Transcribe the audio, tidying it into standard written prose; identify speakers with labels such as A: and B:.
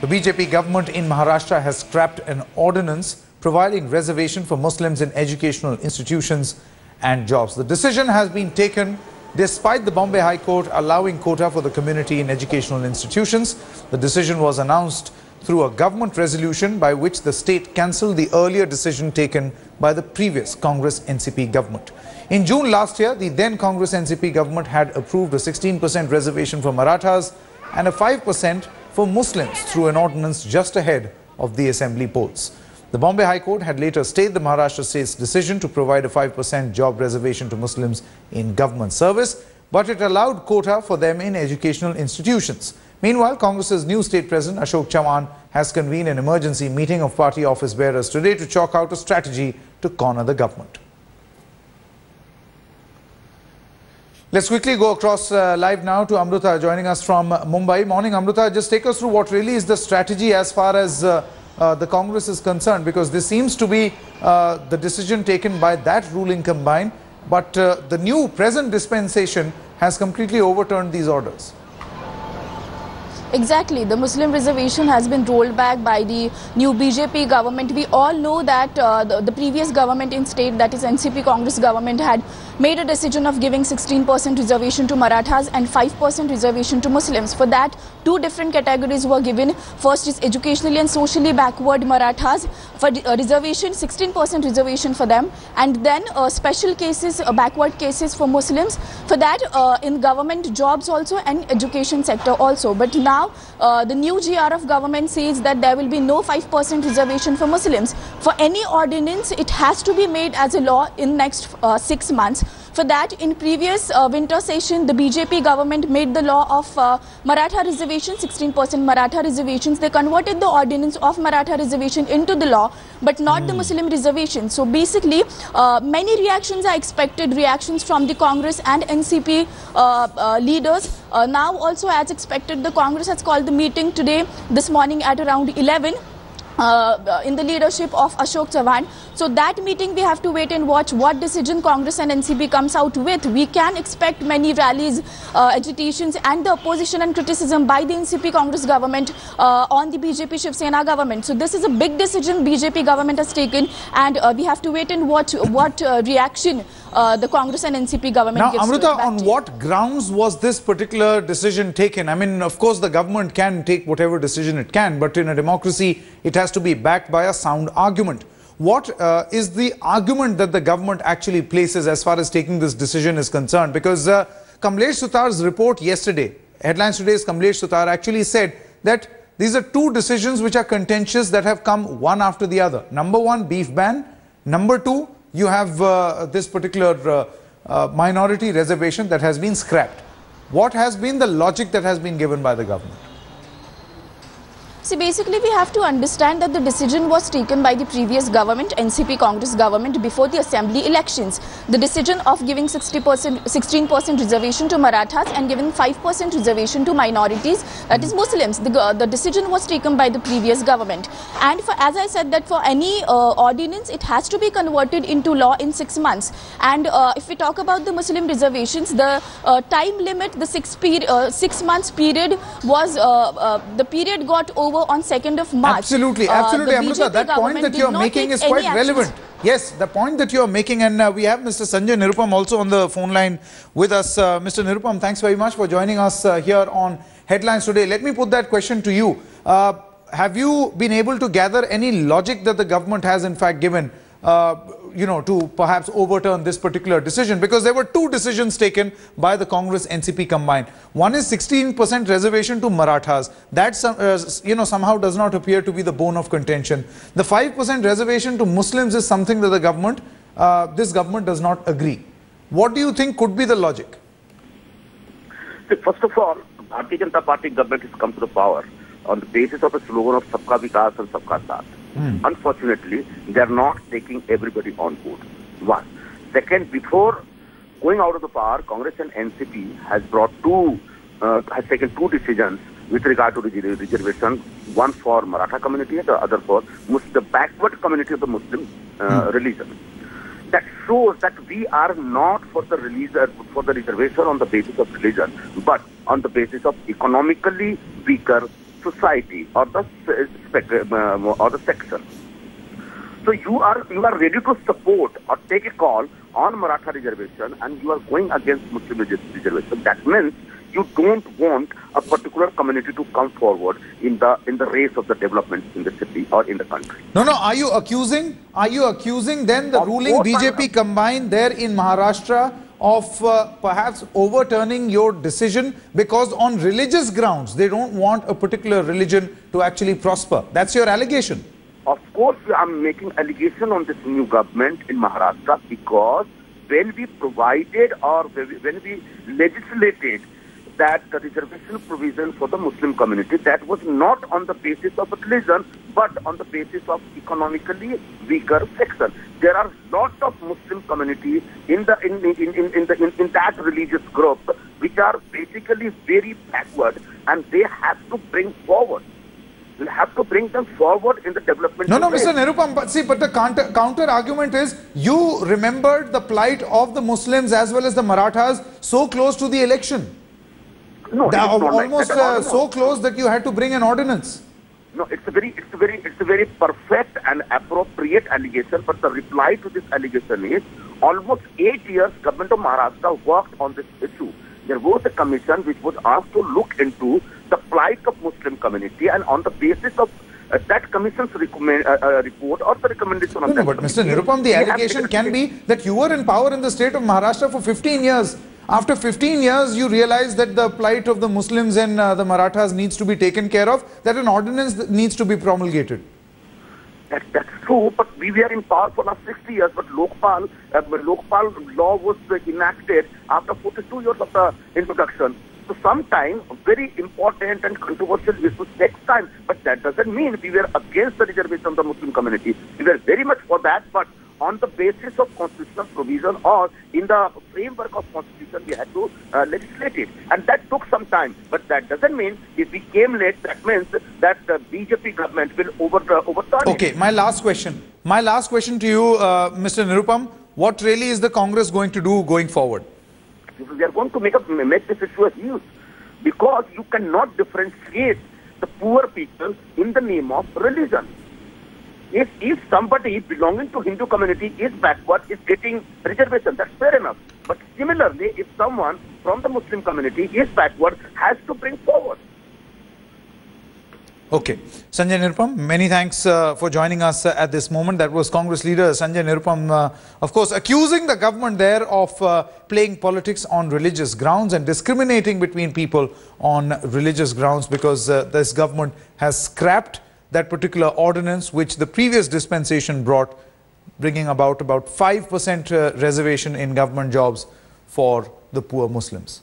A: The BJP government in Maharashtra has scrapped an ordinance providing reservation for Muslims in educational institutions and jobs. The decision has been taken despite the Bombay High Court allowing quota for the community in educational institutions. The decision was announced through a government resolution by which the state cancelled the earlier decision taken by the previous Congress-NCP government. In June last year, the then Congress-NCP government had approved a 16% reservation for Marathas and a 5% for Muslims through an ordinance just ahead of the assembly polls. The Bombay High Court had later stayed the Maharashtra state's decision to provide a 5% job reservation to Muslims in government service, but it allowed quota for them in educational institutions. Meanwhile, Congress's new state president Ashok Chavan has convened an emergency meeting of party office bearers today to chalk out a strategy to corner the government. Let's quickly go across live now to Amruta joining us from Mumbai. Morning, Amruta. Just take us through what really is the strategy as far as the Congress is concerned, because this seems to be the decision taken by that ruling combined, but the new present dispensation has completely overturned these orders.
B: Exactly. The Muslim reservation has been rolled back by the new BJP government. We all know that the previous government in state, that is NCP Congress government, had made a decision of giving 16% reservation to Marathas and 5% reservation to Muslims. For that, two different categories were given. First is educationally and socially backward Marathas. For reservation, 16% reservation for them. And then special cases, backward cases for Muslims. For that, in government jobs also and education sector also. But now, the new GR of government says that there will be no 5% reservation for Muslims. For any ordinance, it has to be made as a law in next 6 months. For that, in previous winter session, the BJP government made the law of Maratha reservation, 16% Maratha reservations. They converted the ordinance of Maratha reservation into the law, but not the Muslim reservation. So basically, many reactions are expected, reactions from the Congress and NCP leaders. Now also, as expected, the Congress has called the meeting today, this morning at around 11. In the leadership of Ashok Chavan. So that meeting we have to wait and watch what decision Congress and NCP comes out with. We can expect many rallies, agitations and the opposition and criticism by the NCP Congress government on the BJP Shiv Sena government. So this is a big decision BJP government has taken, and we have to wait and watch what reaction the Congress and NCP government gives.
A: Now, Amruta, on what grounds was this particular decision taken? I mean, of course, the government can take whatever decision it can, but in a democracy, it has to be backed by a sound argument. What is the argument that the government actually places as far as taking this decision is concerned? Because Kamlesh Sutar's report yesterday, Headlines Today's Kamlesh Sutar actually said that these are two decisions which are contentious that have come one after the other. Number one, beef ban. Number two, you have this particular minority reservation that has been scrapped. What has been the logic that has been given by the government?
B: See, basically we have to understand that the decision was taken by the previous government, NCP Congress government, before the assembly elections. The decision of giving 16% reservation to Marathas and giving 5% reservation to minorities, that is Muslims. The decision was taken by the previous government. And for, as I said, that for any ordinance, it has to be converted into law in 6 months. And if we talk about the Muslim reservations, the time limit, the 6 months period was, the period got over on 2nd of March.
A: Absolutely, absolutely, Amruta. That point that you are making is quite relevant. Yes, the point that you are making, and we have Mr. Sanjay Nirupam also on the phone line with us. Mr. Nirupam, thanks very much for joining us here on Headlines Today. Let me put that question to you. Have you been able to gather any logic that the government has in fact given you know, to perhaps overturn this particular decision? Because there were two decisions taken by the Congress NCP combined. One is 16% reservation to Marathas. That you know, somehow does not appear to be the bone of contention. The 5% reservation to Muslims is something that the government, this government does not agree. What do you think could be the logic?
C: First of all, Bharatiya Janata Party government has come to the power on the basis of a slogan of Sabka Vikas and Sabka Saath. Unfortunately, they are not taking everybody on board. One. Second, before going out of the power, Congress and NCP has taken two decisions with regard to the reservation. One for Maratha community, the other for the backward community of the Muslim religion. That shows that we are not for the reservation on the basis of religion, but on the basis of economically weaker society or the section. So you are ready to support or take a call on Maratha reservation, and you are going against Muslim reservation. That means you don't want a particular community to come forward in the race of the development in the city or in the country.
A: No, no. Are you accusing then the ruling BJP combined there in Maharashtra of perhaps overturning your decision because on religious grounds they don't want a particular religion to actually prosper? That's your allegation.
C: Of course, I'm making allegation on this new government in Maharashtra because when we provided or when we legislated that the reservation provision for the Muslim community, that was not on the basis of religion but on the basis of economically weaker section. There are lots of Muslim communities in that religious group which are basically very backward, and they have to bring forward. We have to bring them forward in the development.
A: No, Mr. Nirupam, but the counter argument is you remembered the plight of the Muslims as well as the Marathas so close to the election.
C: No,
A: almost so close that you had to bring an ordinance.
C: No, it's a very perfect and appropriate allegation. But the reply to this allegation is almost 8 years government of Maharashtra worked on this issue. There was a commission which was asked to look into the plight of Muslim community, and on the basis of that commission's report or the recommendation of that
A: but Mr. Nirupam, the allegation can be that you were in power in the state of Maharashtra for 15 years. After 15 years, you realized that the plight of the Muslims and the Marathas needs to be taken care of, that an ordinance needs to be promulgated.
C: That's true, but we were in power for last 60 years, but Lokpal law was enacted after 42 years of the introduction. So sometimes very important and controversial issues take time, but that doesn't mean we were against the reservation of the Muslim community. We were very much for that, but on the basis of constitutional provision or in the framework of constitution, we had to legislate it. And that took some time. But that doesn't mean if we came late, that means that the BJP government will overturn it.
A: Okay, my last question. My last question to you, Mr. Nirupam, what really is the Congress going to do going forward?
C: We are going to make this issue a huge, because you cannot differentiate the poor people in the name of religion. If somebody belonging to Hindu community is backward, is getting reservation, that's fair enough. But similarly, if someone from the Muslim community is backward, has to bring forward.
A: Okay. Sanjay Nirupam, many thanks for joining us at this moment. That was Congress leader Sanjay Nirupam, of course, accusing the government there of playing politics on religious grounds and discriminating between people on religious grounds, because this government has scrapped that particular ordinance which the previous dispensation brought, bringing about 5% reservation in government jobs for the poor Muslims.